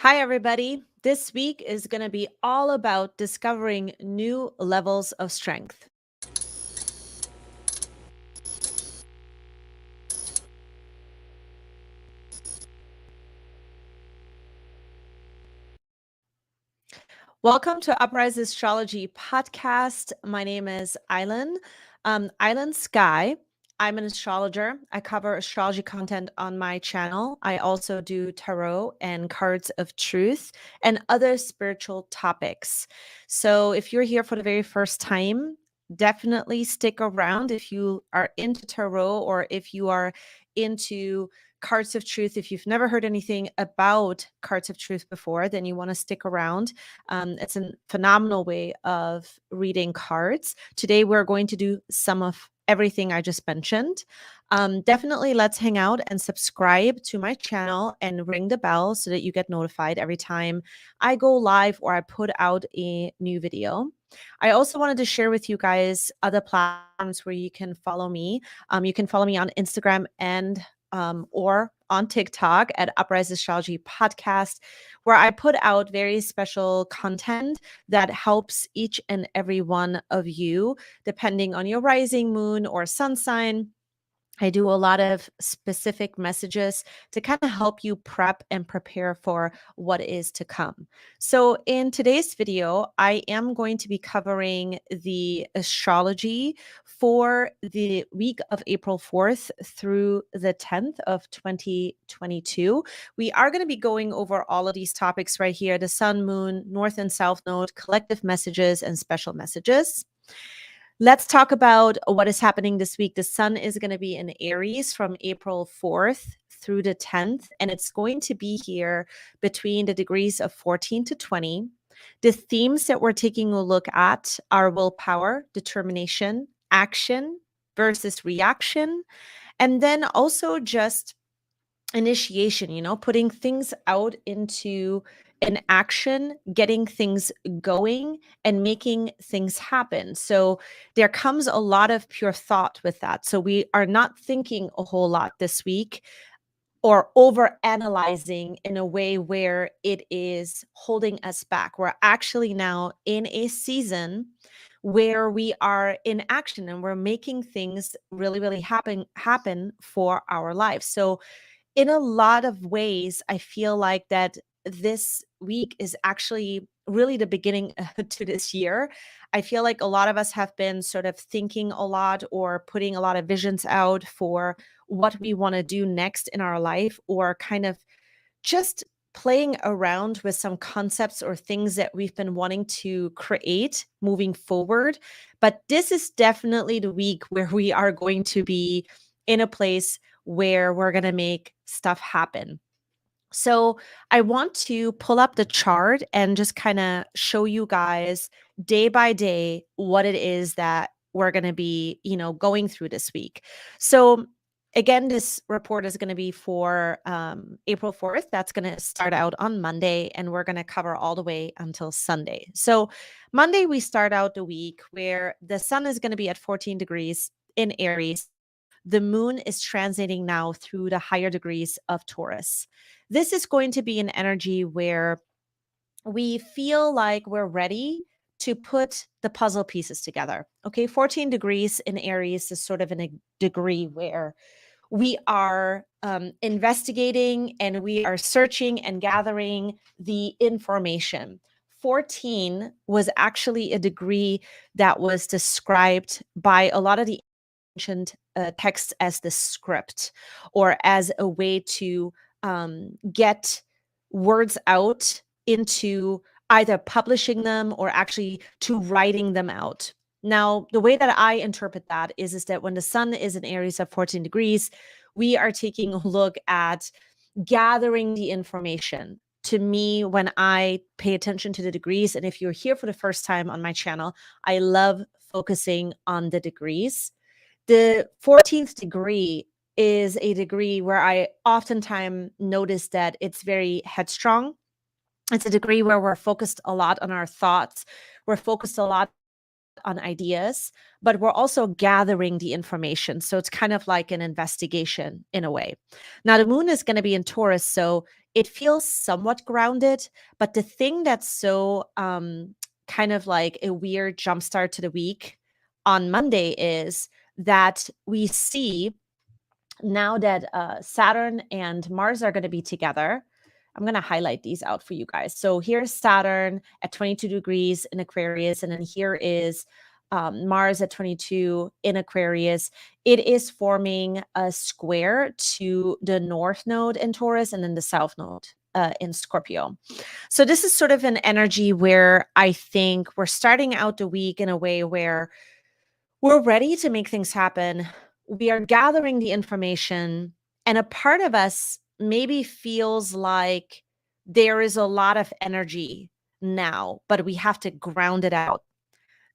Hi, everybody. This week is going to be all about discovering new levels of strength. Welcome to Uprise Astrology Podcast. My name is Aylin Sky. I'm an astrologer. I cover astrology content on my channel. I also do tarot and cards of truth and other spiritual topics. So if you're here for the very first time, definitely stick around if you are into tarot or if you are into cards of truth. If you've never heard anything about cards of truth before, then you want to stick around. It's a phenomenal way of reading cards. Today, we're going to do some of everything I just mentioned. Definitely let's hang out and subscribe to my channel and ring the bell so that you get notified every time I go live or I put out a new video. I also wanted to share with you guys other platforms where you can follow me. You can follow me on Instagram and or on TikTok at Uprise Astrology Podcast, where I put out very special content that helps each and every one of you, depending on your rising, moon, or sun sign. I do a lot of specific messages to kind of help you prep and prepare for what is to come. So, in today's video, I am going to be covering the astrology for the week of April 4th through the 10th of 2022. We are going to be going over all of these topics right here: the sun, moon, north and south node, collective messages, and special messages. Let's talk about what is happening this week. The sun is going to be in Aries from April 4th through the 10th, and it's going to be here between the degrees of 14 to 20. The themes that we're taking a look at are willpower, determination, action versus reaction, and then also just initiation, putting things out into an action, getting things going and making things happen. So there comes a lot of pure thought with that. So we are not thinking a whole lot this week or over analyzing in a way where it is holding us back. We're actually now in a season where we are in action and we're making things really happen for our lives. So in a lot of ways, I feel like that this week is actually really the beginning to this year. I feel like a lot of us have been sort of thinking a lot or putting a lot of visions out for what we want to do next in our life, or kind of just playing around with some concepts or things that we've been wanting to create moving forward. But this is definitely the week where we are going to be in a place where we're going to make stuff happen. So I want to pull up the chart and just kind of show you guys day by day what it is that we're going to be, going through this week. So again, this report is going to be for April 4th. That's going to start out on Monday, and we're going to cover all the way until Sunday. So Monday, we start out the week where the sun is going to be at 14 degrees in Aries. The moon is transiting now through the higher degrees of Taurus. This is going to be an energy where we feel like we're ready to put the puzzle pieces together. Okay, 14 degrees in Aries is sort of in a degree where we are investigating and we are searching and gathering the information. 14 was actually a degree that was described by a lot of the ancient texts as the script, or as a way to get words out into either publishing them or actually to writing them out. Now, the way that I interpret that is that when the sun is in Aries at 14 degrees, we are taking a look at gathering the information. To me, when I pay attention to the degrees, and if you're here for the first time on my channel, I love focusing on the degrees. The 14th degree is a degree where I oftentimes notice that it's very headstrong. It's a degree where we're focused a lot on our thoughts. We're focused a lot on ideas, but we're also gathering the information. So it's kind of like an investigation in a way. Now, the moon is going to be in Taurus. So it feels somewhat grounded. But the thing that's so kind of like a weird jumpstart to the week on Monday is that we see now that Saturn and Mars are going to be together. I'm going to highlight these out for you guys. So here's Saturn at 22 degrees in Aquarius, and then here is Mars at 22 in Aquarius. It is forming a square to the North Node in Taurus and then the South Node in Scorpio. So this is sort of an energy where I think we're starting out the week in a way where we're ready to make things happen. We are gathering the information, and a part of us maybe feels like there is a lot of energy now, but we have to ground it out.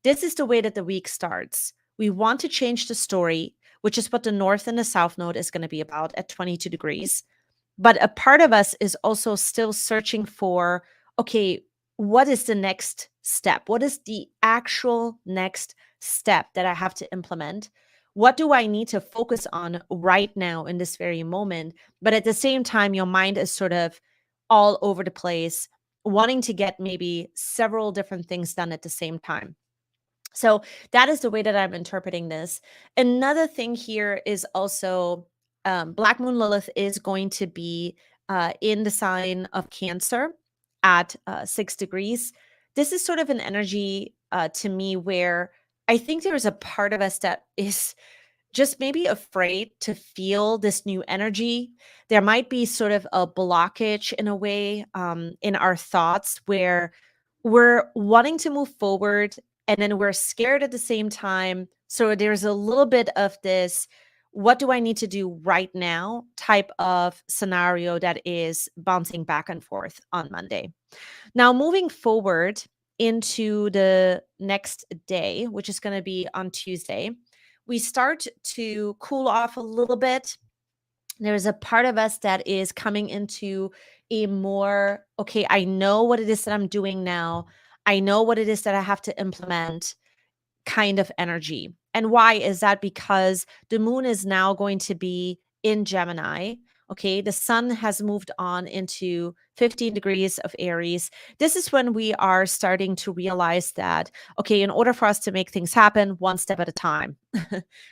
This is the way that the week starts. We want to change the story, which is what the North and the South Node is going to be about at 22 degrees. But a part of us is also still searching for, okay, what is the next step? What is the actual next step that I have to implement? What do I need to focus on right now in this very moment? But at the same time, your mind is sort of all over the place, wanting to get maybe several different things done at the same time. So that is the way that I'm interpreting this. Another thing here is also Black Moon Lilith is going to be in the sign of Cancer at 6 degrees. This is sort of an energy to me where I think there is a part of us that is just maybe afraid to feel this new energy. There might be sort of a blockage in a way in our thoughts where we're wanting to move forward and then we're scared at the same time. So there's a little bit of this, what do I need to do right now type of scenario that is bouncing back and forth on Monday. Now, moving forward into the next day, which is going to be on Tuesday, we start to cool off a little bit. There's a part of us that is coming into a more, okay, I know what it is that I'm doing now. I know what it is that I have to implement kind of energy. And why is that? Because the moon is now going to be in Gemini. Okay, the sun has moved on into 15 degrees of Aries. This is when we are starting to realize that, okay, in order for us to make things happen, one step at a time,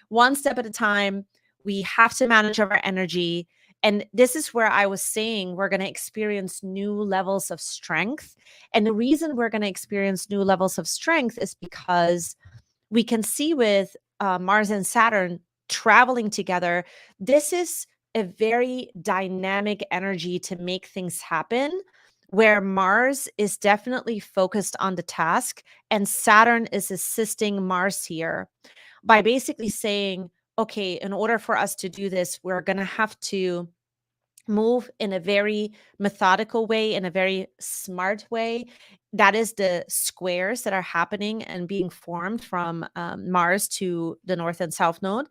one step at a time, we have to manage our energy. And this is where I was saying we're going to experience new levels of strength. And the reason we're going to experience new levels of strength is because we can see with Mars and Saturn traveling together, this is a very dynamic energy to make things happen, where Mars is definitely focused on the task and Saturn is assisting Mars here by basically saying, okay, in order for us to do this, we're going to have to move in a very methodical way, in a very smart way. That is the squares that are happening and being formed from Mars to the North and South Node.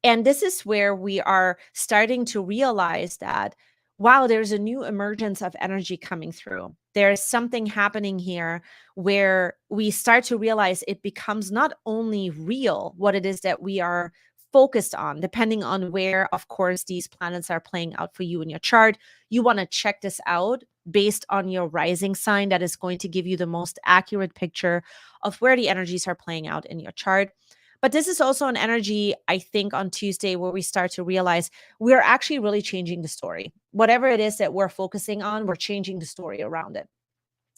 And this is where we are starting to realize that, wow, there's a new emergence of energy coming through. There's something happening here where we start to realize it becomes not only real, what it is that we are focused on, depending on where, of course, these planets are playing out for you in your chart. You want to check this out based on your rising sign. That is going to give you the most accurate picture of where the energies are playing out in your chart. But this is also an energy, I think, on Tuesday where we start to realize we're actually really changing the story. Whatever it is that we're focusing on, we're changing the story around it.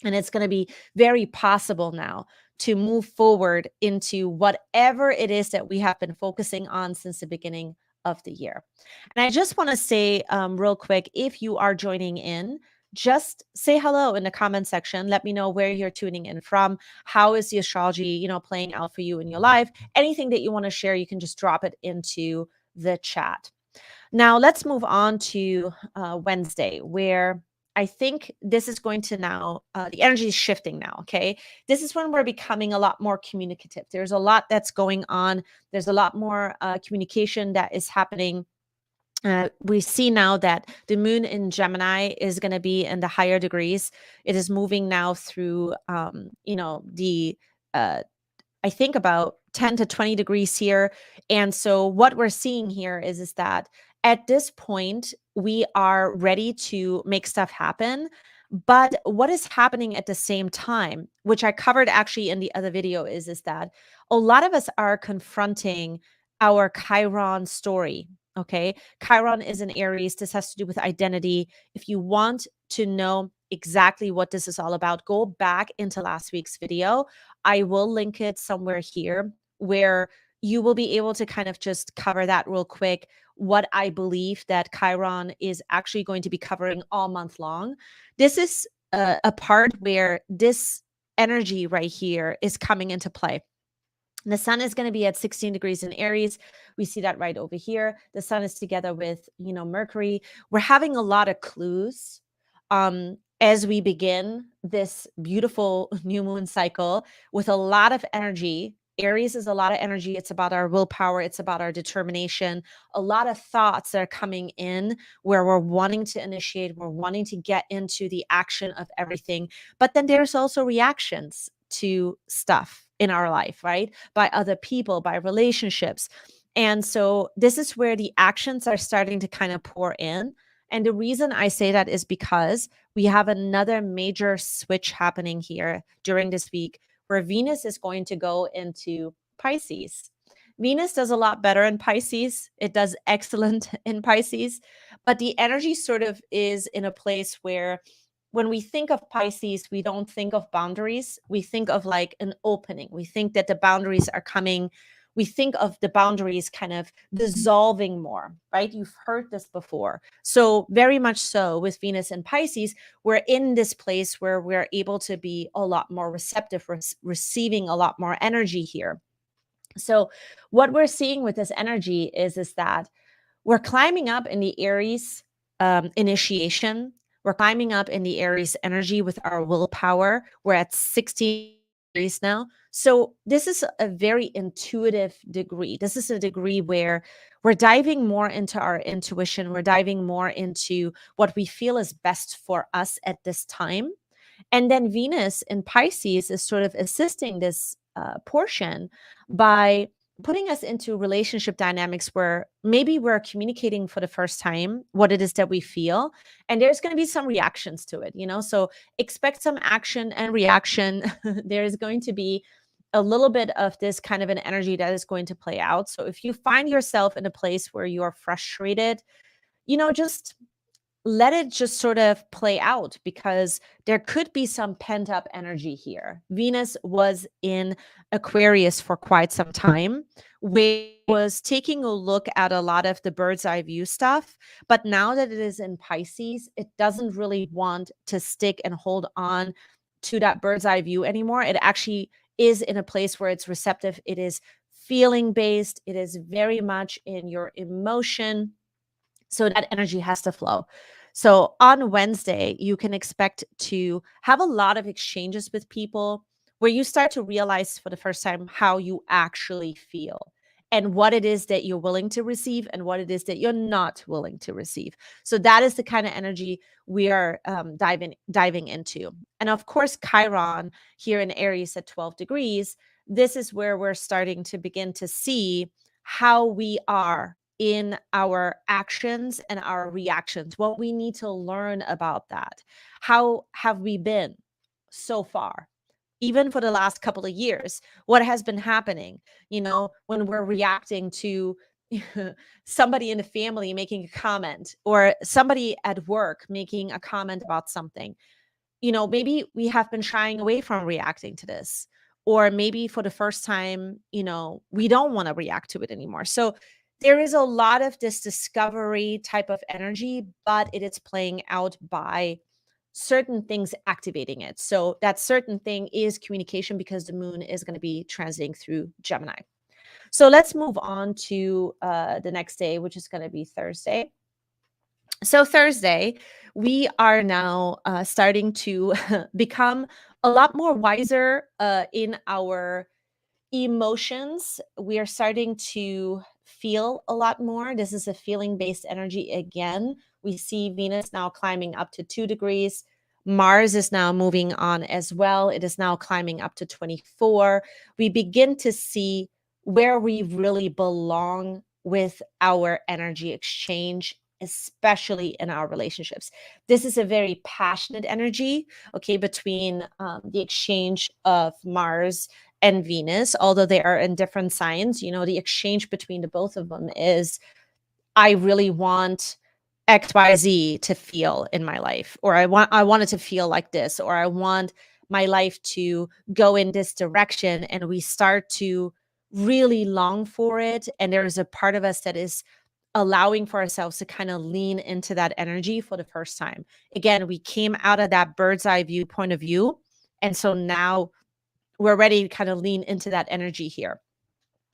And it's going to be very possible now to move forward into whatever it is that we have been focusing on since the beginning of the year. And I just want to say real quick, if you are joining in, just say hello in the comment section. Let me know where you're tuning in from. How is the astrology, playing out for you in your life? Anything that you want to share, you can just drop it into the chat. Now, let's move on to Wednesday, where I think this is going to now, the energy is shifting now, okay? This is when we're becoming a lot more communicative. There's a lot that's going on. There's a lot more communication that is happening. We see now that the moon in Gemini is going to be in the higher degrees. It is moving now through, I think about 10 to 20 degrees here. And so what we're seeing here is that At this point, we are ready to make stuff happen. But what is happening at the same time, which I covered actually in the other video, is that a lot of us are confronting our Chiron story. Okay. Chiron is in Aries. This has to do with identity. If you want to know exactly what this is all about, go back into last week's video. I will link it somewhere here where you will be able to kind of just cover that real quick. What I believe that Chiron is actually going to be covering all month long. This is a part where this energy right here is coming into play. The sun is going to be at 16 degrees in Aries. We see that right over here. The sun is together with, Mercury. We're having a lot of clues as we begin this beautiful new moon cycle with a lot of energy. Aries is a lot of energy. It's about our willpower. It's about our determination. A lot of thoughts that are coming in where we're wanting to initiate, we're wanting to get into the action of everything. But then there's also reactions to stuff in our life, right? By other people, by relationships. And so this is where the actions are starting to kind of pour in. And the reason I say that is because we have another major switch happening here during this week where Venus is going to go into Pisces. Venus does a lot better in Pisces. It does excellent in Pisces, but the energy sort of is in a place where when we think of Pisces, we don't think of boundaries. We think of like an opening. We think that the boundaries are coming. We think of the boundaries kind of dissolving more, right? You've heard this before. So very much so with Venus and Pisces, we're in this place where we're able to be a lot more receptive, receiving a lot more energy here. So what we're seeing with this energy is that we're climbing up in the Aries initiation. We're climbing up in the Aries energy with our willpower. We're at 16 degrees now. So this is a very intuitive degree. This is a degree where we're diving more into our intuition. We're diving more into what we feel is best for us at this time. And then Venus in Pisces is sort of assisting this portion by putting us into relationship dynamics where maybe we're communicating for the first time what it is that we feel. And there's going to be some reactions to it, So expect some action and reaction. There is going to be a little bit of this kind of an energy that is going to play out. So if you find yourself in a place where you are frustrated, just let it just sort of play out because there could be some pent up energy here. Venus was in Aquarius for quite some time, where it was taking a look at a lot of the bird's eye view stuff. But now that it is in Pisces, it doesn't really want to stick and hold on to that bird's eye view anymore. It actually is in a place where it's receptive. It is feeling based. It is very much in your emotion. So that energy has to flow. So on Wednesday, you can expect to have a lot of exchanges with people where you start to realize for the first time how you actually feel and what it is that you're willing to receive and what it is that you're not willing to receive. So that is the kind of energy we are diving into. And of course, Chiron here in Aries at 12 degrees, this is where we're starting to begin to see how we are in our actions and our reactions, what we need to learn about that. How have we been so far? Even for the last couple of years, what has been happening, when we're reacting to somebody in the family making a comment or somebody at work making a comment about something. Maybe we have been shying away from reacting to this, or maybe for the first time, we don't want to react to it anymore. So there is a lot of this discovery type of energy, but it is playing out by certain things activating it. So that certain thing is communication because the moon is going to be transiting through Gemini. So let's move on to the next day, which is going to be Thursday. So Thursday, we are now starting to become a lot more wiser in our emotions. We are starting to feel a lot more. This is a feeling-based energy again. We see Venus now climbing up to 2 degrees. Mars is now moving on as well. It is now climbing up to 24. We begin to see where we really belong with our energy exchange, especially in our relationships. This is a very passionate energy, okay, between the exchange of Mars and Venus, although they are in different signs. The exchange between the both of them is, I really want XYZ to feel in my life, or I want it to feel like this, or I want my life to go in this direction. And we start to really long for it. And there is a part of us that is allowing for ourselves to kind of lean into that energy for the first time. Again, we came out of that bird's eye view point of view. And so now we're ready to kind of lean into that energy here.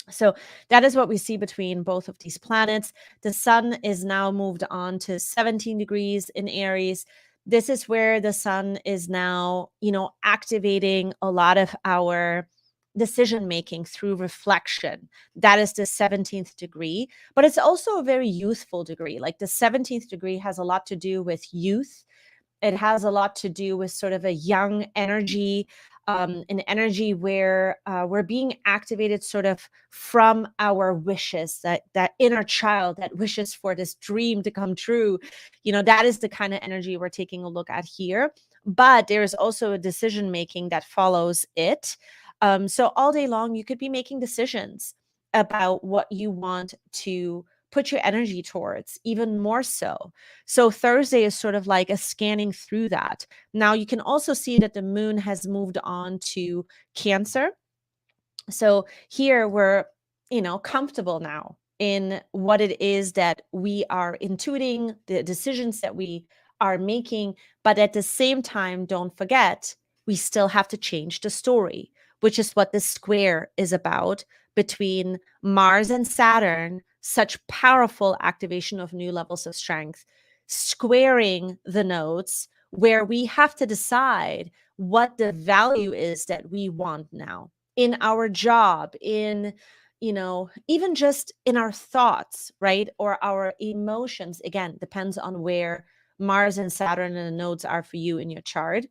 So that is what we see between both of these planets. The sun is now moved on to 17 degrees in Aries. This is where the sun is now, activating a lot of our decision making through reflection. That is the 17th degree, but it's also a very youthful degree. Like the 17th degree has a lot to do with youth. It has a lot to do with sort of a young energy, an energy where we're being activated sort of from our wishes, that inner child that wishes for this dream to come true. That is the kind of energy we're taking a look at here. But there is also a decision making that follows it. So all day long, you could be making decisions about what you want to put your energy towards, even more so. So Thursday is sort of like a scanning through that. Now you can also see that the moon has moved on to Cancer. So here we're, comfortable now in what it is that we are intuiting, the decisions that we are making. But at the same time, don't forget, we still have to change the story, which is what the square is about between Mars and Saturn, such powerful activation of new levels of strength, squaring the nodes where we have to decide what the value is that we want now in our job, in, even just in our thoughts, right? Or our emotions. Again, depends on where Mars and Saturn and the nodes are for you in your chart.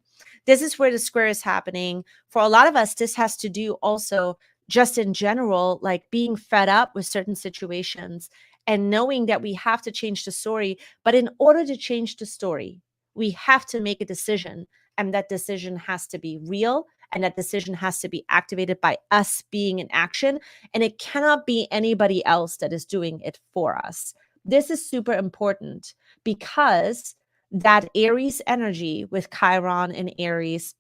This is where the square is happening. For a lot of us, this has to do also just in general, like being fed up with certain situations and knowing that we have to change the story. But in order to change the story, we have to make a decision, and that decision has to be real, and that decision has to be activated by us being in action. And it cannot be anybody else that is doing it for us. This is super important because that Aries energy with Chiron in Aries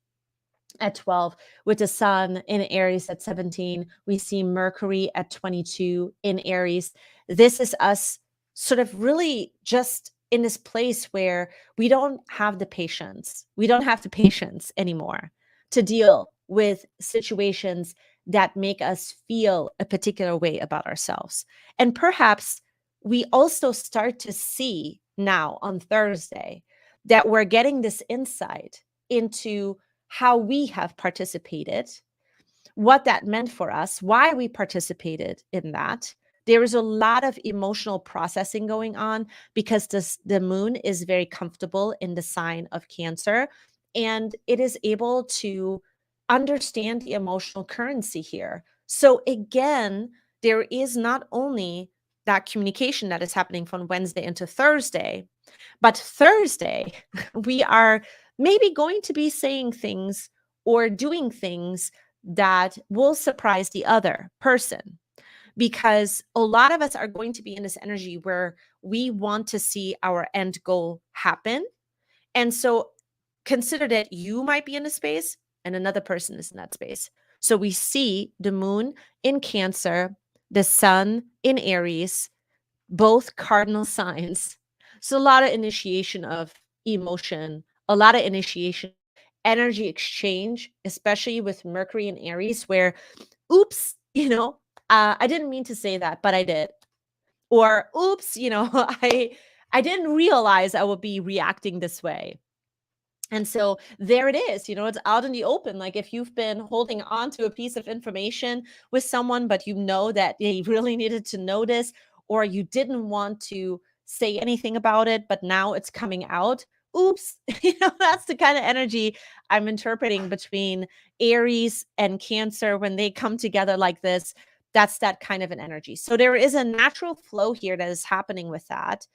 at 12, with the sun in Aries at 17, we see Mercury at 22 in Aries. This is us sort of really just in this place where we don't have the patience. We don't have the patience anymore to deal with situations that make us feel a particular way about ourselves. And perhaps we also start to see now on Thursday that we're getting this insight into how we have participated, what that meant for us, why we participated in that. There is a lot of emotional processing going on because the moon is very comfortable in the sign of Cancer, and it is able to understand the emotional currency here. So again, there is not only that communication that is happening from Wednesday into Thursday, but Thursday, we are maybe going to be saying things or doing things that will surprise the other person, because a lot of us are going to be in this energy where we want to see our end goal happen. And so consider that you might be in a space and another person is in that space. So we see the moon in Cancer, the sun in Aries, both cardinal signs. So a lot of initiation of emotion, a lot of initiation, energy exchange, especially with Mercury and Aries, where, oops, I didn't mean to say that, but I did. Or, oops, I didn't realize I would be reacting this way. And so there it is, it's out in the open. Like if you've been holding on to a piece of information with someone, but you know that they really needed to know this, or you didn't want to say anything about it, but now it's coming out. Oops, that's the kind of energy I'm interpreting between Aries and Cancer when they come together like this. That's that kind of an energy. So there is a natural flow here that is happening with that,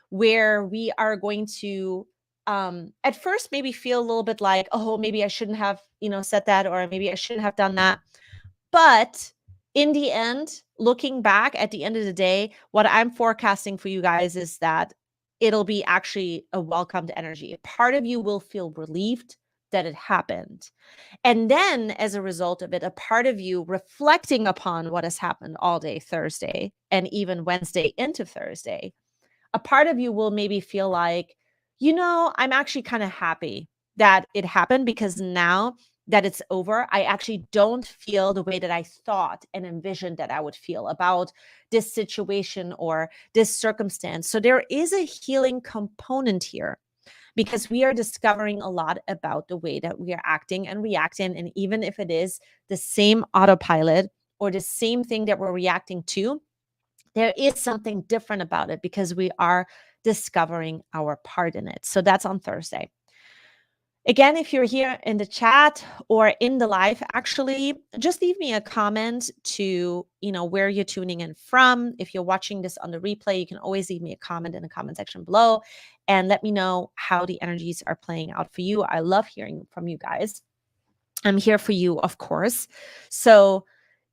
where we are going to at first maybe feel a little bit like, oh, maybe I shouldn't have, said that, or maybe I shouldn't have done that. But in the end, looking back at the end of the day, what I'm forecasting for you guys is that it'll be actually a welcomed energy. Part of you will feel relieved that it happened. And then as a result of it, a part of you reflecting upon what has happened all day Thursday and even Wednesday into Thursday, a part of you will maybe feel like, I'm actually kind of happy that it happened, because now that it's over, I actually don't feel the way that I thought and envisioned that I would feel about this situation or this circumstance. So there is a healing component here, because we are discovering a lot about the way that we are acting and reacting. And even if it is the same autopilot or the same thing that we're reacting to, there is something different about it because we are discovering our part in it. So that's on Thursday. Again, if you're here in the chat or in the live, actually, just leave me a comment to, where you're tuning in from. If you're watching this on the replay, you can always leave me a comment in the comment section below and let me know how the energies are playing out for you. I love hearing from you guys. I'm here for you, of course. So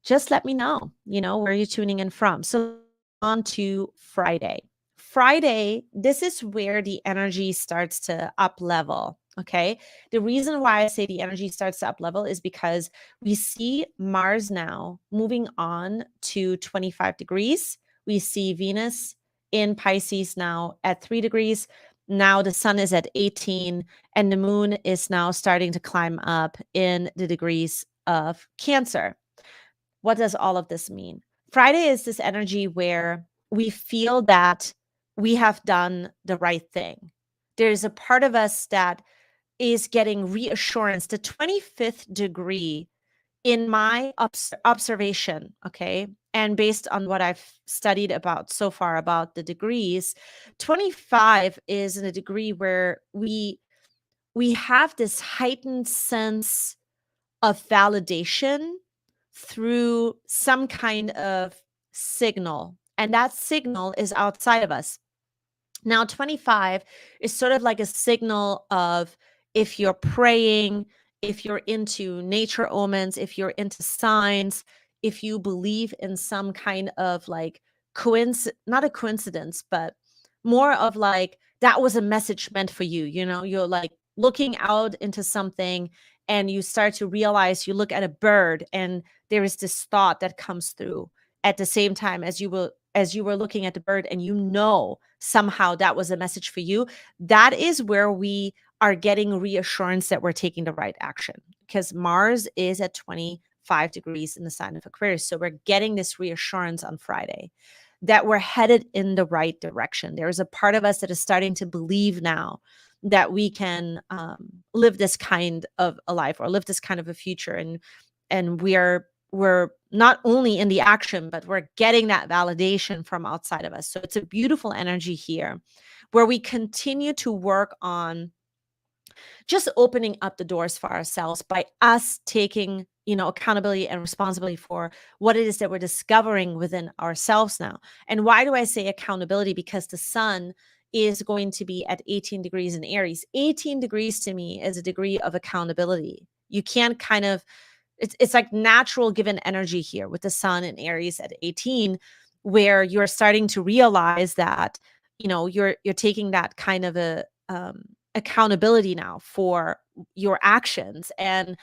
just let me know, where you're tuning in from. So on to Friday. Friday, this is where the energy starts to up level. Okay. The reason why I say the energy starts to up level is because we see Mars now moving on to 25 degrees. We see Venus in Pisces now at 3 degrees. Now the sun is at 18 and the moon is now starting to climb up in the degrees of Cancer. What does all of this mean? Friday is this energy where we feel that we have done the right thing. There's a part of us that is getting reassurance. The 25th degree, in my observation, okay, and based on what I've studied about so far about the degrees, 25 is in a degree where we have this heightened sense of validation through some kind of signal, and that signal is outside of us. Now, 25 is sort of like a signal of, if you're praying, if you're into nature omens, if you're into signs, if you believe in some kind of like not a coincidence, but more of like, that was a message meant for you. You're like looking out into something and you start to realize, you look at a bird and there is this thought that comes through at the same time as you were looking at the bird, and somehow that was a message for you. That is where we are getting reassurance that we're taking the right action, because Mars is at 25 degrees in the sign of Aquarius. So we're getting this reassurance on Friday that we're headed in the right direction. There is a part of us that is starting to believe now that we can live this kind of a life, or live this kind of a future. And we're not only in the action, but we're getting that validation from outside of us. So it's a beautiful energy here where we continue to work on just opening up the doors for ourselves by us taking, accountability and responsibility for what it is that we're discovering within ourselves now. And why do I say accountability? Because the sun is going to be at 18 degrees in Aries. 18 degrees to me is a degree of accountability. You can't it's like natural given energy here with the sun in Aries at 18, where you're starting to realize that, you're taking that kind of a accountability now for your actions. And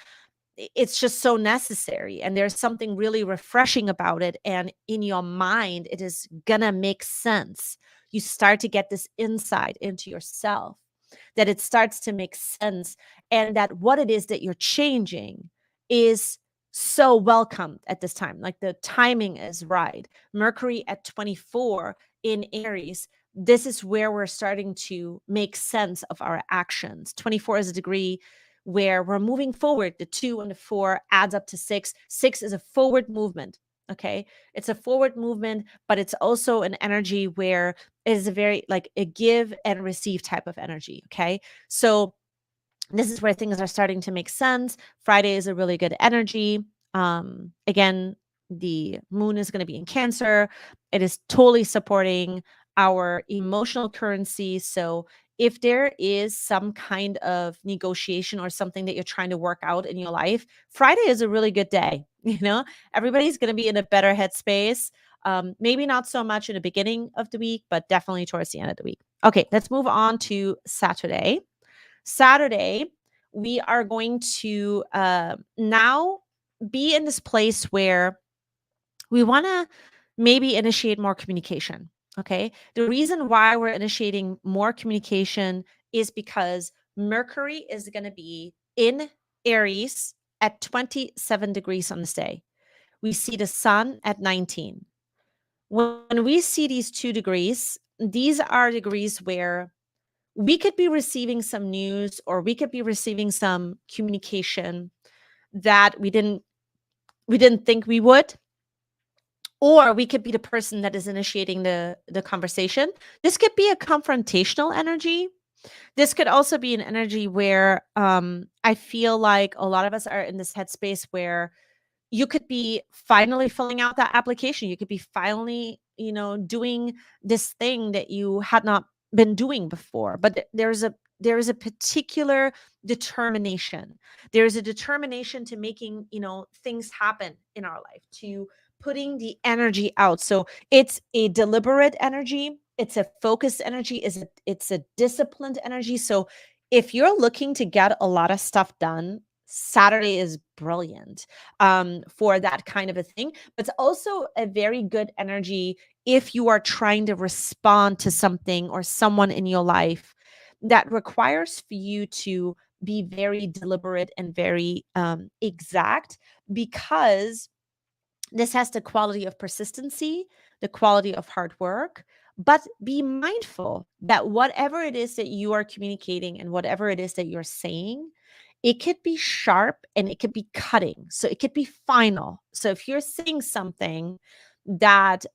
it's just so necessary. And there's something really refreshing about it. And in your mind, it is gonna make sense. You start to get this insight into yourself, that it starts to make sense, and that what it is that you're changing is so welcome at this time. Like, the timing is right. Mercury at 24 in Aries, this is where we're starting to make sense of our actions. 24 is a degree where we're moving forward. The 2 and the 4 adds up to 6. 6 is a forward movement. Okay. It's a forward movement, but it's also an energy where it is a very like a give and receive type of energy. Okay. So this is where things are starting to make sense. Friday is a really good energy. Again, The moon is going to be in Cancer. It is totally supporting our emotional currency. So if there is some kind of negotiation or something that you're trying to work out in your life, Friday is a really good day. Everybody's going to be in a better headspace. Maybe not so much in the beginning of the week, but definitely towards the end of the week. Okay, let's move on to Saturday. Saturday, we are going to now be in this place where we want to maybe initiate more communication. Okay. The reason why we're initiating more communication is because Mercury is going to be in Aries at 27 degrees on this day. We see the sun at 19. When we see these 2 degrees, these are degrees where we could be receiving some news or we could be receiving some communication that we didn't think we would, or we could be the person that is initiating the conversation. This could be a confrontational energy. This could also be an energy where I feel like a lot of us are in this headspace where you could be finally filling out that application. You could be finally, doing this thing that you had not been doing before. But there is a particular determination. There is a determination to making, things happen in our life, to putting the energy out. So it's a deliberate energy. It's a focused energy. It's a disciplined energy. So if you're looking to get a lot of stuff done, Saturday is brilliant for that kind of a thing. But it's also a very good energy if you are trying to respond to something or someone in your life that requires for you to be very deliberate and very exact, because this has the quality of persistency, the quality of hard work. But be mindful that whatever it is that you are communicating and whatever it is that you're saying, it could be sharp and it could be cutting. So it could be final. So if you're saying something that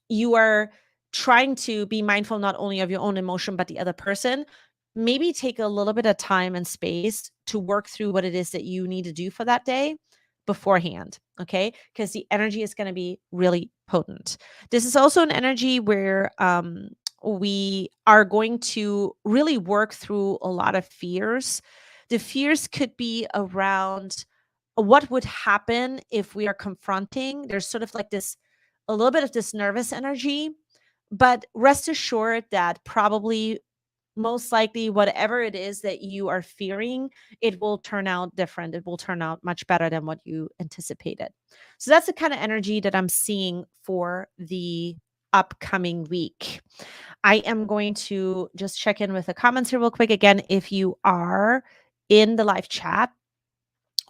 you are trying to be mindful not only of your own emotion, but the other person, maybe take a little bit of time and space to work through what it is that you need to do for that day beforehand. Okay. Because the energy is going to be really potent. This is also an energy where we are going to really work through a lot of fears. The fears could be around what would happen if we are confronting. There's sort of like this, a little bit of this nervous energy, but rest assured that probably most likely whatever it is that you are fearing, it will turn out different. It will turn out much better than what you anticipated. So that's the kind of energy that I'm seeing for the upcoming week. I am going to just check in with the comments here real quick. Again, if you are in the live chat,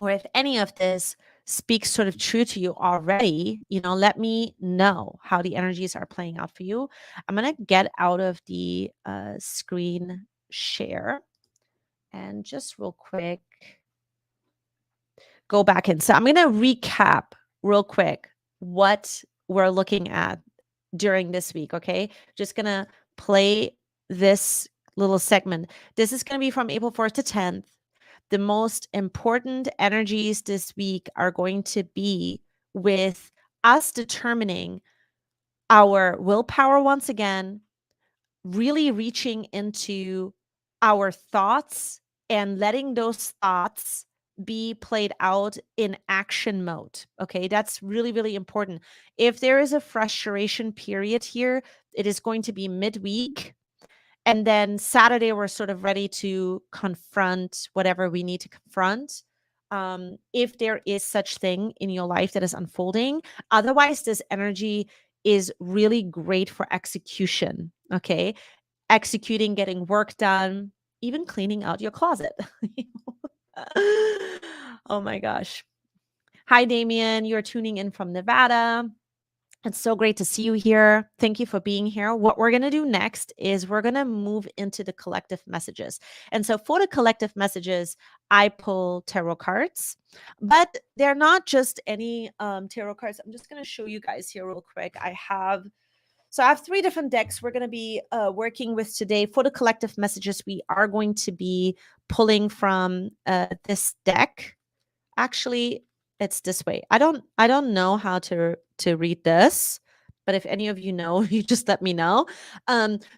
or if any of this speaks sort of true to you already, let me know how the energies are playing out for you. I'm going to get out of the screen share and just real quick go back in. So I'm going to recap real quick what we're looking at during this week. Okay. Just going to play this little segment. This is going to be from April 4th to 10th. The most important energies this week are going to be with us determining our willpower once again, really reaching into our thoughts and letting those thoughts be played out in action mode. Okay, that's really, really important. If there is a frustration period here, it is going to be midweek. And then Saturday, we're sort of ready to confront whatever we need to confront. If there is such thing in your life that is unfolding. Otherwise, this energy is really great for execution. Okay. Executing, getting work done, even cleaning out your closet. Oh my gosh. Hi, Damien. You're tuning in from Nevada. It's so great to see you here. Thank you for being here. What we're going to do next is we're going to move into the collective messages. And so for the collective messages, I pull tarot cards, but they're not just any tarot cards. I'm just going to show you guys here real quick. I have 3 different decks we're going to be working with today. For the collective messages, we are going to be pulling from this deck. Actually, It's this way. I don't know how to read this, but if any of you know, you just let me know.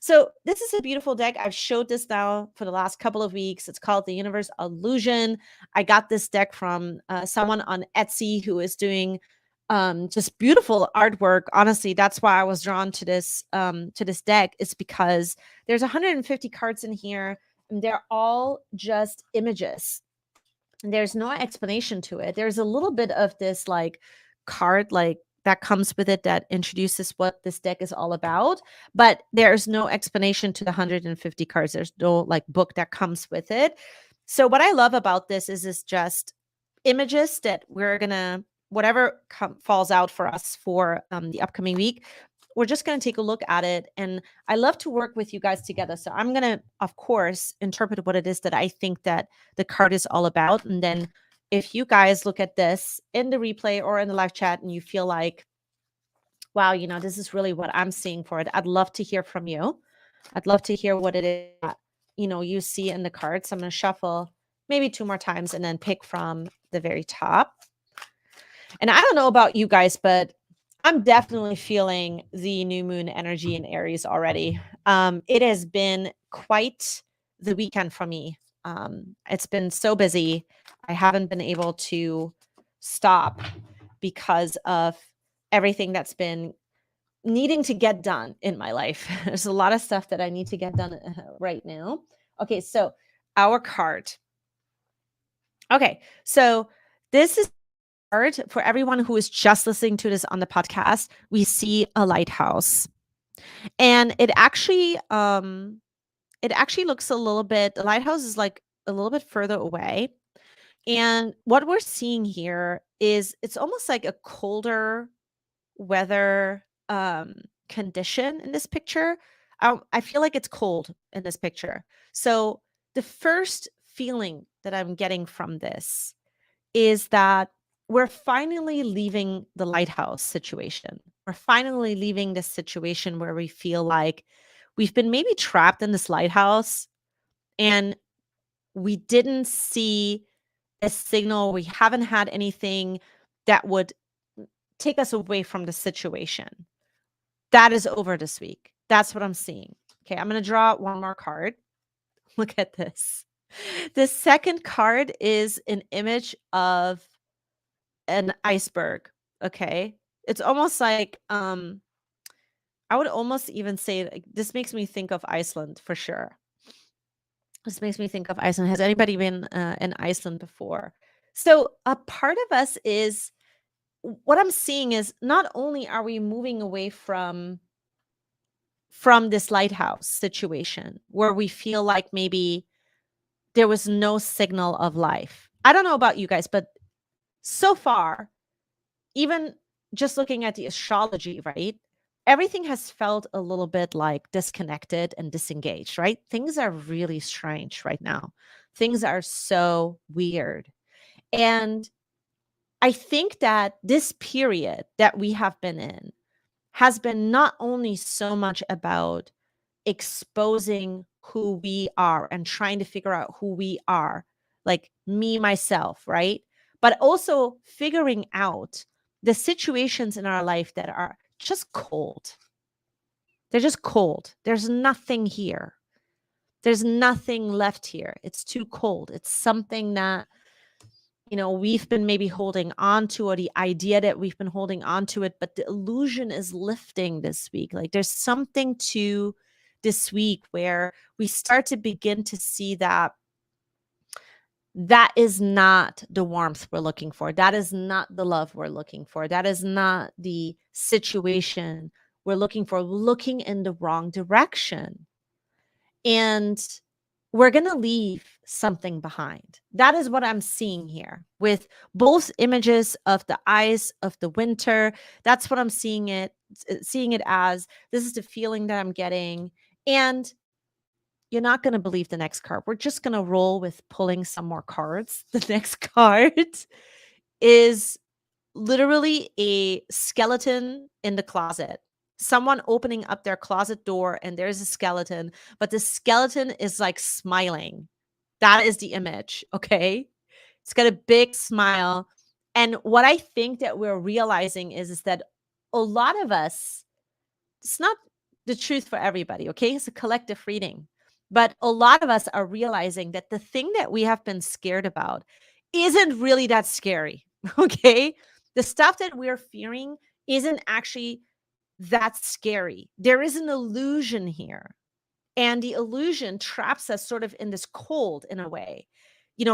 So this is a beautiful deck. I've showed this now for the last couple of weeks. It's called the Universe Illusion. I got this deck from someone on Etsy who is doing just beautiful artwork. Honestly, that's why I was drawn to this deck. It's because there's 150 cards in here, and they're all just images. There's no explanation to it. There's a little bit of this like card like that comes with it that introduces what this deck is all about, but there's no explanation to the 150 cards. There's no like book that comes with it. So what I love about this is it's just images that we're gonna whatever falls out for us for the upcoming week. We're just going to take a look at it. And I love to work with you guys together. So I'm going to, of course, interpret what it is that I think that the card is all about. And then if you guys look at this in the replay or in the live chat and you feel like, wow, this is really what I'm seeing for it, I'd love to hear from you. I'd love to hear what it is that, you see in the cards. I'm going to shuffle maybe 2 more times and then pick from the very top. And I don't know about you guys, but I'm definitely feeling the new moon energy in Aries already. It has been quite the weekend for me. It's been so busy. I haven't been able to stop because of everything that's been needing to get done in my life. There's a lot of stuff that I need to get done right now. Okay, so our card. Okay, so this is for everyone who is just listening to this on the podcast. We see a lighthouse, and it actually looks a little bit, the lighthouse is like a little bit further away, and what we're seeing here is it's almost like a colder weather condition in this picture. I feel like it's cold in this picture. So the first feeling that I'm getting from this is that we're finally leaving the lighthouse situation. We're finally leaving this situation where we feel like we've been maybe trapped in this lighthouse and we didn't see a signal. We haven't had anything that would take us away from the situation. That is over this week. That's what I'm seeing. Okay, I'm going to draw one more card. Look at this. The second card is an image of an iceberg. Okay. It's almost like I would almost even say like, this makes me think of Iceland for sure. This makes me think of Iceland. Has anybody been in Iceland before? So a part of us is what I'm seeing is not only are we moving away from this lighthouse situation where we feel like maybe there was no signal of life. I don't know about you guys, but so far, even just looking at the astrology, right? Everything has felt a little bit like disconnected and disengaged, right? Things are really strange right now. Things are so weird. And I think that this period that we have been in has been not only so much about exposing who we are and trying to figure out who we are, like me, myself, right? But also figuring out the situations in our life that are just cold. They're just cold. There's nothing here. There's nothing left here. It's too cold. It's something that, we've been maybe holding on to, or the idea that we've been holding on to it, but the illusion is lifting this week. Like there's something to this week where we start to begin to see that is not the warmth we're looking for. That is not the love we're looking for. That is not the situation we're looking for. We're looking in the wrong direction. And we're going to leave something behind. That is what I'm seeing here with both images of the ice of the winter. That's what I'm seeing it as. This is the feeling that I'm getting. And you're not going to believe the next card. We're just going to roll with pulling some more cards. The next card is literally a skeleton in the closet. Someone opening up their closet door and there's a skeleton, but the skeleton is like smiling. That is the image, okay? It's got a big smile And what I think that we're realizing is that a lot of us, it's not the truth for everybody, okay? It's a collective reading. But a lot of us are realizing that the thing that we have been scared about isn't really that scary, okay? The stuff that we're fearing isn't actually that scary. There is an illusion here. And the illusion traps us sort of in this cold in a way,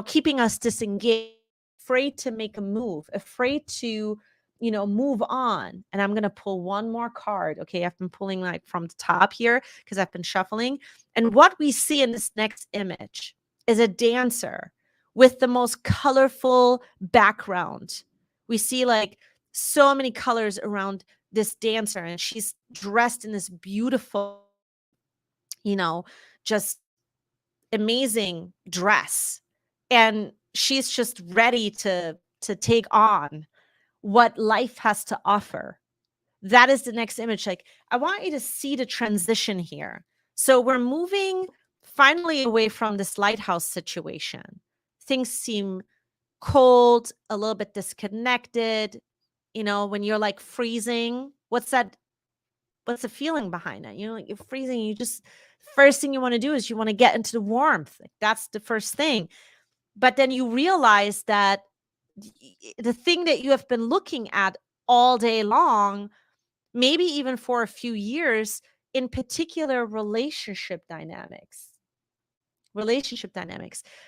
keeping us disengaged, afraid to make a move, afraid to, move on. And I'm going to pull one more card. Okay. I've been pulling like from the top here because I've been shuffling. And what we see in this next image is a dancer with the most colorful background. We see like so many colors around this dancer, and she's dressed in this beautiful, just amazing dress. And she's just ready to take on what life has to offer. That is the next image. Like, I want you to see the transition here. So we're moving finally away from this lighthouse situation. Things seem cold, a little bit disconnected. When you're like freezing, what's the feeling behind it? Like you're freezing, first thing you want to do is you want to get into the warmth. Like, that's the first thing. But then you realize that the thing that you have been looking at all day long, maybe even for a few years, in particular relationship dynamics.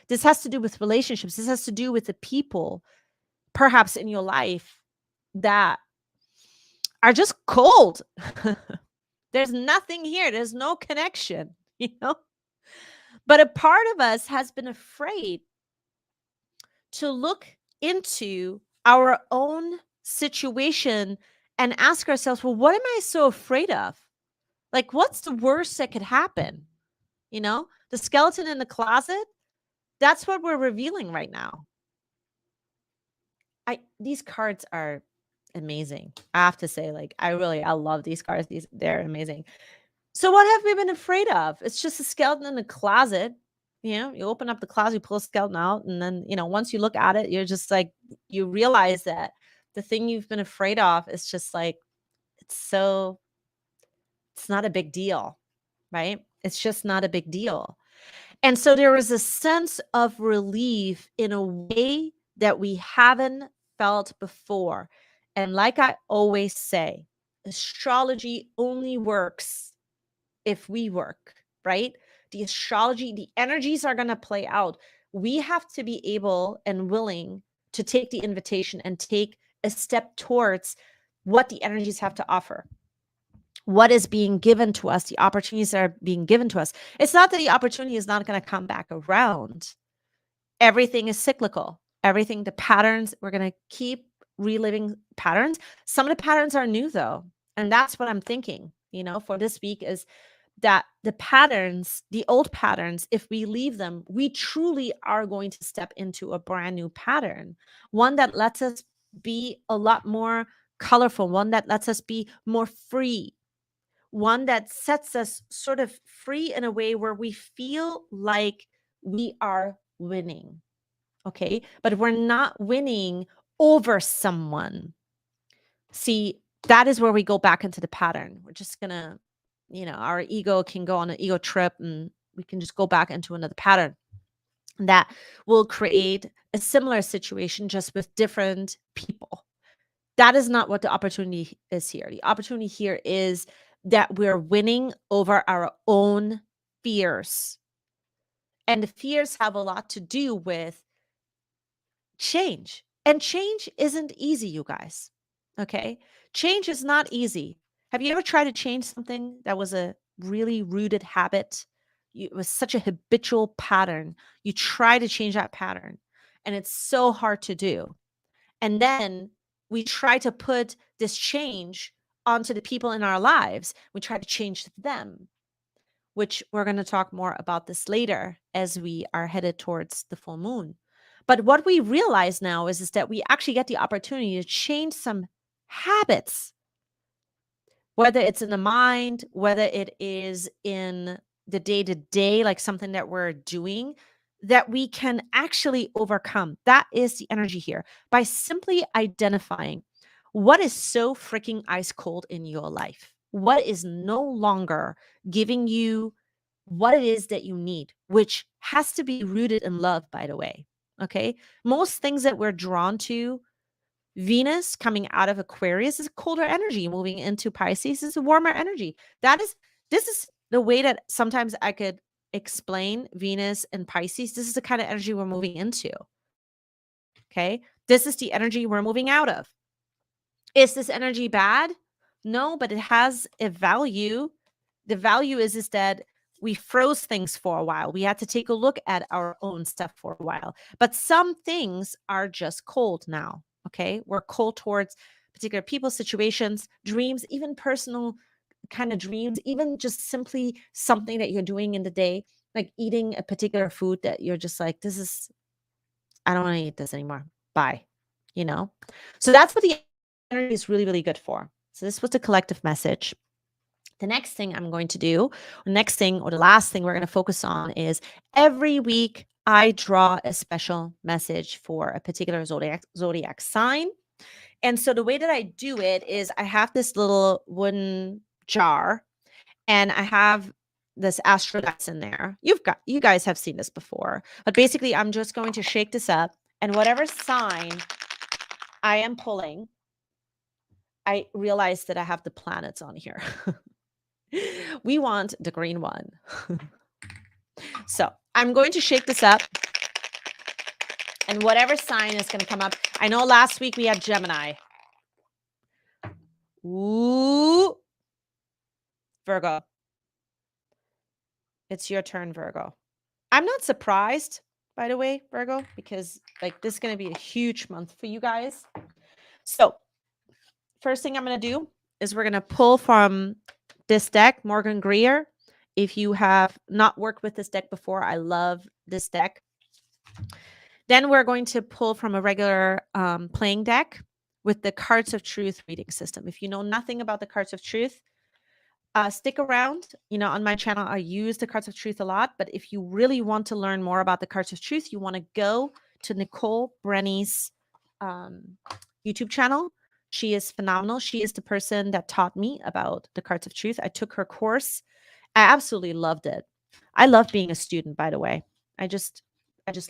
This has to do with relationships. This has to do with the people perhaps in your life that are just cold. There's nothing here. There's no connection, But a part of us has been afraid to look into our own situation and ask ourselves, well, what am I so afraid of? Like, what's the worst that could happen? The skeleton in the closet, that's what we're revealing right now. These cards are amazing. I have to say, like, I love these cards. They're amazing. So what have we been afraid of? It's just a skeleton in the closet. You open up the closet, you pull a skeleton out, and then, once you look at it, you're just like, you realize that the thing you've been afraid of is just like, it's not a big deal, right? It's just not a big deal. And so there is a sense of relief in a way that we haven't felt before. And like I always say, astrology only works if we work, right? The astrology, the energies are going to play out. We have to be able and willing to take the invitation and take a step towards what the energies have to offer. What is being given to us, the opportunities that are being given to us. It's not that the opportunity is not going to come back around. Everything is cyclical. Everything, the patterns, we're going to keep reliving patterns. Some of the patterns are new though. And that's what I'm thinking, for this week is that the patterns, the old patterns, if we leave them, we truly are going to step into a brand new pattern, one that lets us be a lot more colorful, one that lets us be more free, one that sets us sort of free in a way where we feel like we are winning. Okay. But we're not winning over someone. See, that is where we go back into the pattern. We're just going to, our ego can go on an ego trip and we can just go back into another pattern that will create a similar situation just with different people. That is not what the opportunity is here. The opportunity here is that we're winning over our own fears. And the fears have a lot to do with change. And change isn't easy, you guys. Okay? Change is not easy. Have you ever tried to change something that was a really rooted habit? It was such a habitual pattern. You try to change that pattern, and it's so hard to do. And then we try to put this change onto the people in our lives. We try to change them, which we're going to talk more about this later as we are headed towards the full moon. But what we realize now is that we actually get the opportunity to change some habits, whether it's in the mind, whether it is in the day-to-day, like something that we're doing, that we can actually overcome. That is the energy here by simply identifying what is so freaking ice cold in your life, what is no longer giving you what it is that you need, which has to be rooted in love, by the way. Okay. Most things that we're drawn to, Venus coming out of Aquarius is a colder energy, moving into Pisces is a warmer energy. This is the way that sometimes I could explain Venus and Pisces. This is the kind of energy we're moving into. Okay. This is the energy we're moving out of. Is this energy bad? No, but it has a value. The value is that we froze things for a while. We had to take a look at our own stuff for a while. But some things are just cold now. Okay. We're cold towards particular people, situations, dreams, even personal kind of dreams, even just simply something that you're doing in the day, like eating a particular food that you're just like, I don't want to eat this anymore. Bye. You know? So that's what the energy is really, really good for. So this was the collective message. The next thing I'm going to do, the last thing we're going to focus on is every week I draw a special message for a particular zodiac sign. And so the way that I do it is I have this little wooden jar and I have this astro dice in there. You guys have seen this before, but basically I'm just going to shake this up and whatever sign I am pulling, I realize that I have the planets on here. We want the green one. So I'm going to shake this up and whatever sign is going to come up. I know last week we had Gemini. Ooh. Virgo. It's your turn, Virgo. I'm not surprised, by the way, Virgo, because like this is going to be a huge month for you guys. So first thing I'm going to do is we're going to pull from this deck, Morgan Greer. If you have not worked with this deck before, I love this deck. Then we're going to pull from a regular playing deck with the Cards of Truth reading system. If you know nothing about the Cards of Truth, stick around. You know, on my channel, I use the Cards of Truth a lot. But if you really want to learn more about the Cards of Truth, you want to go to Nicole Brenny's YouTube channel. She is phenomenal. She is the person that taught me about the Cards of Truth. I took her course. I absolutely loved it. I love being a student, by the way. I just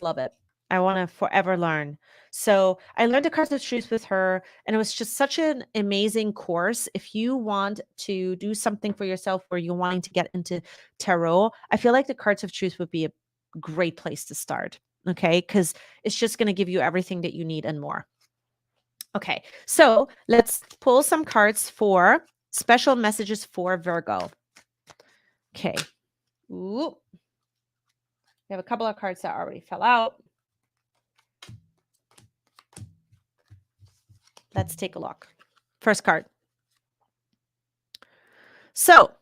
love it. I want to forever learn. So I learned the Cards of Truth with her, and it was just such an amazing course. If you want to do something for yourself where you're wanting to get into tarot, I feel like the Cards of Truth would be a great place to start. Okay, because it's just going to give you everything that you need and more. Okay, so let's pull some cards for special messages for Virgo. Okay. Ooh. We have a couple of cards that already fell out. Let's take a look. First card. So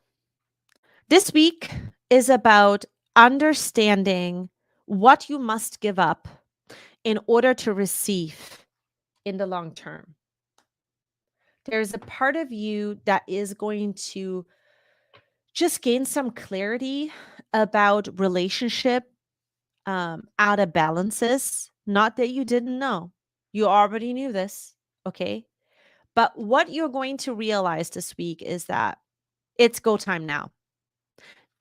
this week is about understanding what you must give up in order to receive in the long term. There's a part of you that is going to just gain some clarity about relationship out of balances. Not that you didn't know. You already knew this, okay? But what you're going to realize this week is that it's go time now.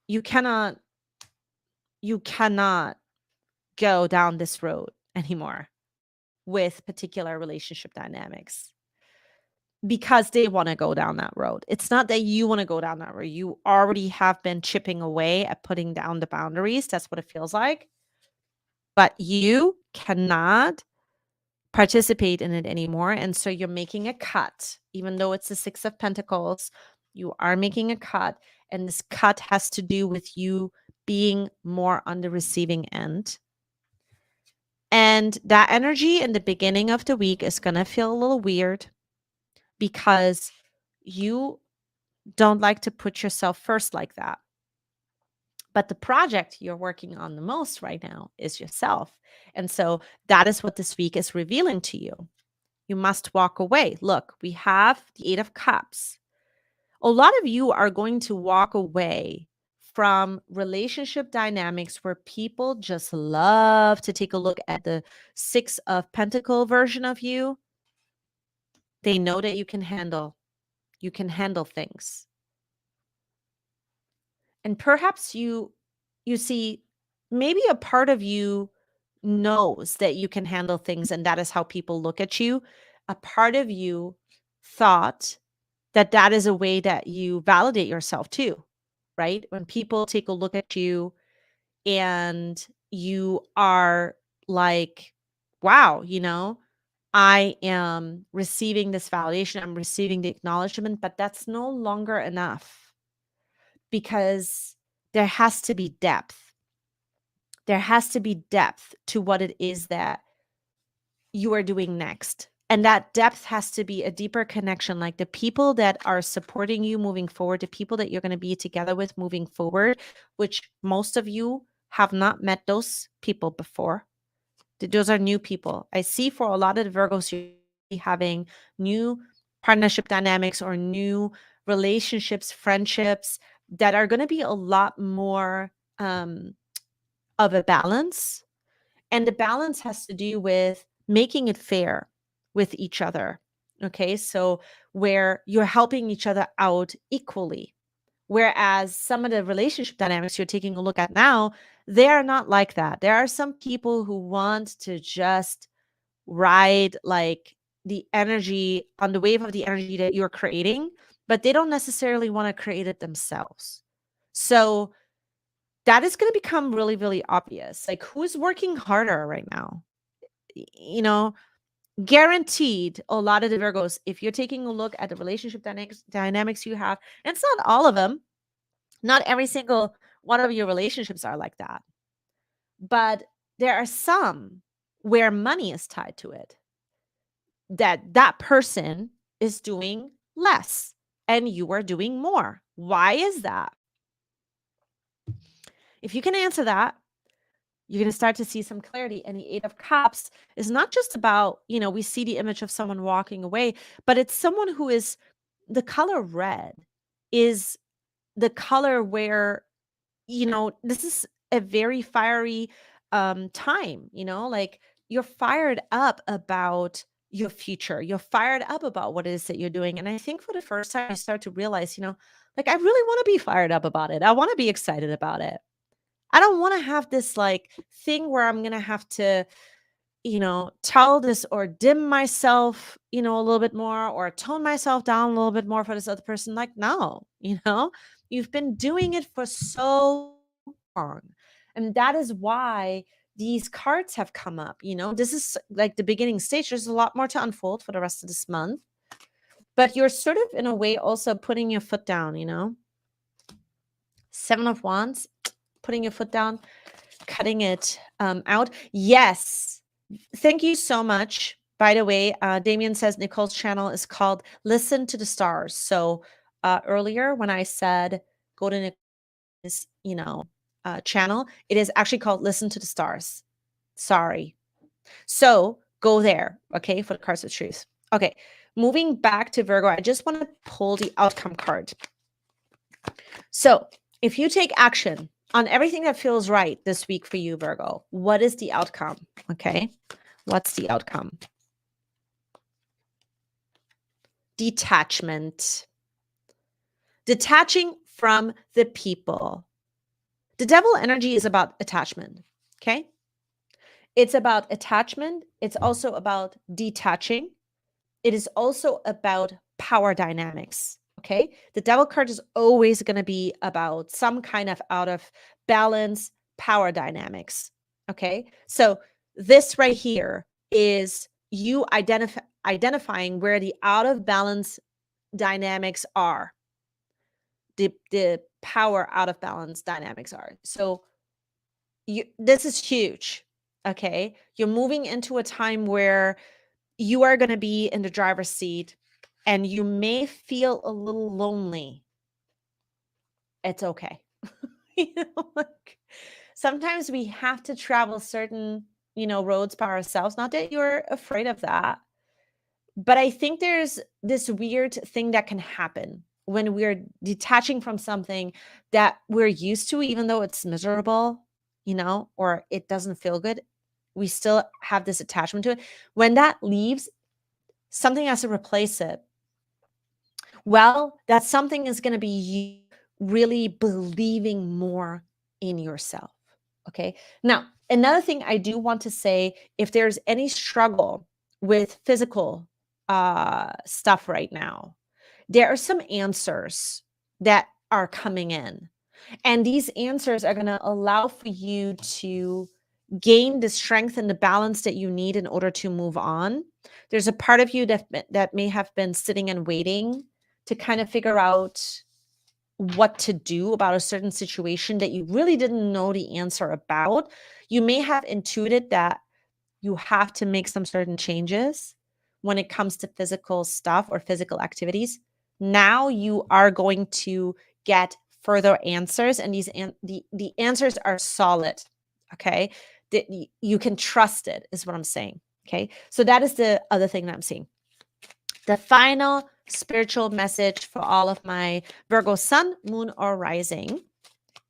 You cannot go down this road anymore with particular relationship dynamics because they want to go down that road. It's not that you want to go down that road. You already have been chipping away at putting down the boundaries. That's what it feels like. But you cannot participate in it anymore. And so you're making a cut, even though it's the Six of Pentacles, you are making a cut. And this cut has to do with you being more on the receiving end. And that energy in the beginning of the week is going to feel a little weird because you don't like to put yourself first like that. But the project you're working on the most right now is yourself. And so that is what this week is revealing to you. You must walk away. Look, we have the Eight of Cups. A lot of you are going to walk away from relationship dynamics where people just love to take a look at the Six of Pentacle version of you. They know that you can handle things. And perhaps you see, maybe a part of you knows that you can handle things and that is how people look at you. A part of you thought that that is a way that you validate yourself too, right? When people take a look at you and you are like, wow, I am receiving this validation, I'm receiving the acknowledgement, but that's no longer enough because there has to be depth. There has to be depth to what it is that you are doing next. And that depth has to be a deeper connection, like the people that are supporting you moving forward, the people that you're going to be together with moving forward, which most of you have not met those people before. Those are new people. I see for a lot of the Virgos, you're having new partnership dynamics or new relationships, friendships that are going to be a lot more of a balance. And the balance has to do with making it fair with each other. Okay. So where you're helping each other out equally. Whereas some of the relationship dynamics you're taking a look at now, they are not like that. There are some people who want to just ride like the energy on the wave of the energy that you're creating, but they don't necessarily want to create it themselves. So that is going to become really, really obvious. Like, who's working harder right now? You know, guaranteed a lot of the Virgos, if you're taking a look at the relationship dynamics you have, and it's not all of them, not every single one of your relationships are like that. But there are some where money is tied to it, that person is doing less and you are doing more. Why is that? If you can answer that, you're going to start to see some clarity. And the Eight of Cups is not just about, we see the image of someone walking away, but it's someone who is, the color red is the color where, this is a very fiery time, like you're fired up about your future. You're fired up about what it is that you're doing. And I think for the first time, you start to realize, like, I really want to be fired up about it. I want to be excited about it. I don't want to have this like thing where I'm going to have to, tell this or dim myself, a little bit more or tone myself down a little bit more for this other person. Like, no, you've been doing it for so long. And that is why these cards have come up. This is like the beginning stage. There's a lot more to unfold for the rest of this month. But you're sort of in a way also putting your foot down, Seven of Wands, putting your foot down, cutting it out. Yes. Thank you so much. By the way, Damien says Nicole's channel is called Listen to the Stars. So earlier when I said go to Nicole's, channel, it is actually called Listen to the Stars. Sorry. So go there, okay, for the cards of truth. Okay, moving back to Virgo, I just want to pull the outcome card. So if you take action on everything that feels right this week for you, Virgo, what is the outcome? Okay, what's the outcome? Detachment. Detaching from the people. The devil energy is about attachment, okay? It's about attachment. It's also about detaching. It is also about power dynamics, okay? The devil card is always going to be about some kind of out of balance power dynamics, okay? So this right here is you identifying where the out of balance dynamics are, the power out of balance dynamics are. So this is huge, okay? You're moving into a time where you are going to be in the driver's seat and you may feel a little lonely. It's okay. Like, sometimes we have to travel certain, roads by ourselves. Not that you're afraid of that, but I think there's this weird thing that can happen when we're detaching from something that we're used to, even though it's miserable, or it doesn't feel good, we still have this attachment to it. When that leaves, something has to replace it. Well, that something is going to be you really believing more in yourself. Okay. Now, another thing I do want to say, if there's any struggle with physical stuff right now, there are some answers that are coming in. And these answers are going to allow for you to gain the strength and the balance that you need in order to move on. There's a part of you that may have been sitting and waiting to kind of figure out what to do about a certain situation that you really didn't know the answer about. You may have intuited that you have to make some certain changes when it comes to physical stuff or physical activities. Now you are going to get further answers, and the answers are solid. Okay, that you can trust it is what I'm saying. Okay, so that is the other thing that I'm seeing. The final spiritual message for all of my Virgo sun, moon, or rising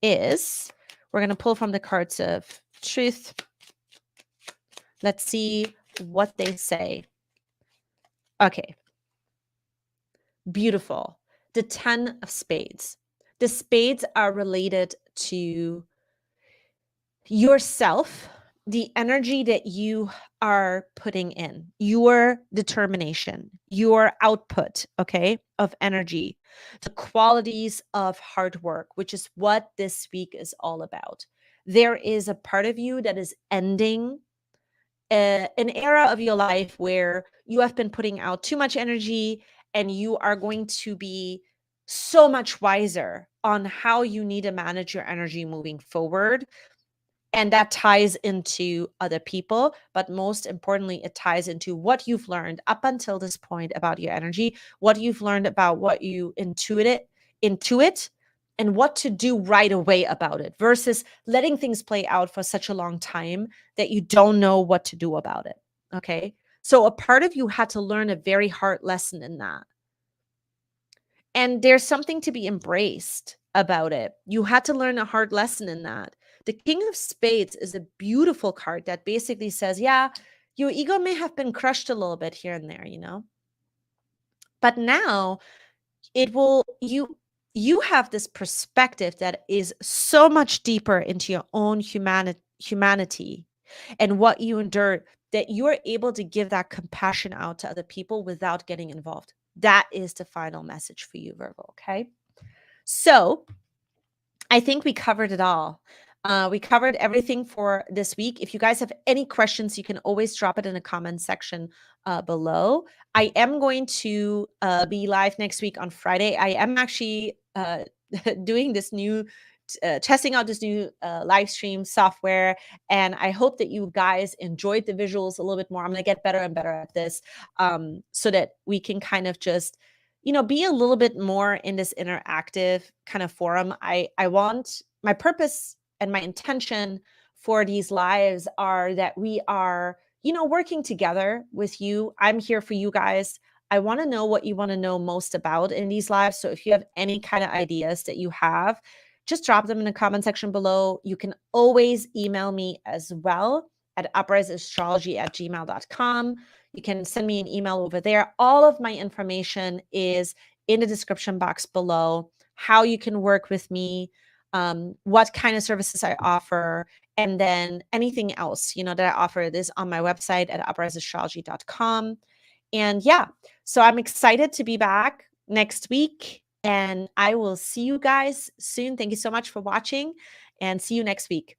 is, we're going to pull from the cards of truth. Let's see what they say. Okay. Beautiful. The 10 of Spades. The spades are related to yourself, the energy that you are putting in, your determination, your output, okay, of energy, the qualities of hard work, which is what this week is all about. There is a part of you that is ending an era of your life where you have been putting out too much energy, and you are going to be so much wiser on how you need to manage your energy moving forward. And that ties into other people, but most importantly, it ties into what you've learned up until this point about your energy, what you've learned about what you intuit, and what to do right away about it, versus letting things play out for such a long time that you don't know what to do about it. Okay. So a part of you had to learn a very hard lesson in that. And there's something to be embraced about it. You had to learn a hard lesson in that. The King of Spades is a beautiful card that basically says, yeah, your ego may have been crushed a little bit here and there, but now you have this perspective that is so much deeper into your own humanity and what you endured, that you're able to give that compassion out to other people without getting involved. That is the final message for you, Virgo. Okay. So I think we covered it all. We covered everything for this week. If you guys have any questions, you can always drop it in the comment section below. I am going to be live next week on Friday. I am actually doing this new, testing out this new live stream software. And I hope that you guys enjoyed the visuals a little bit more. I'm going to get better and better at this so that we can kind of just be a little bit more in this interactive kind of forum. I want, my purpose and my intention for these lives are that we are, working together with you. I'm here for you guys. I want to know what you want to know most about in these lives. So if you have any kind of ideas that you have, just drop them in the comment section below. You can always email me as well at upriseastrology@gmail.com. You can send me an email over there. All of my information is in the description box below. How you can work with me, what kind of services I offer, and then anything else, that I offer this on my website at upriseastrology.com. And yeah, so I'm excited to be back next week, and I will see you guys soon. Thank you so much for watching, and see you next week.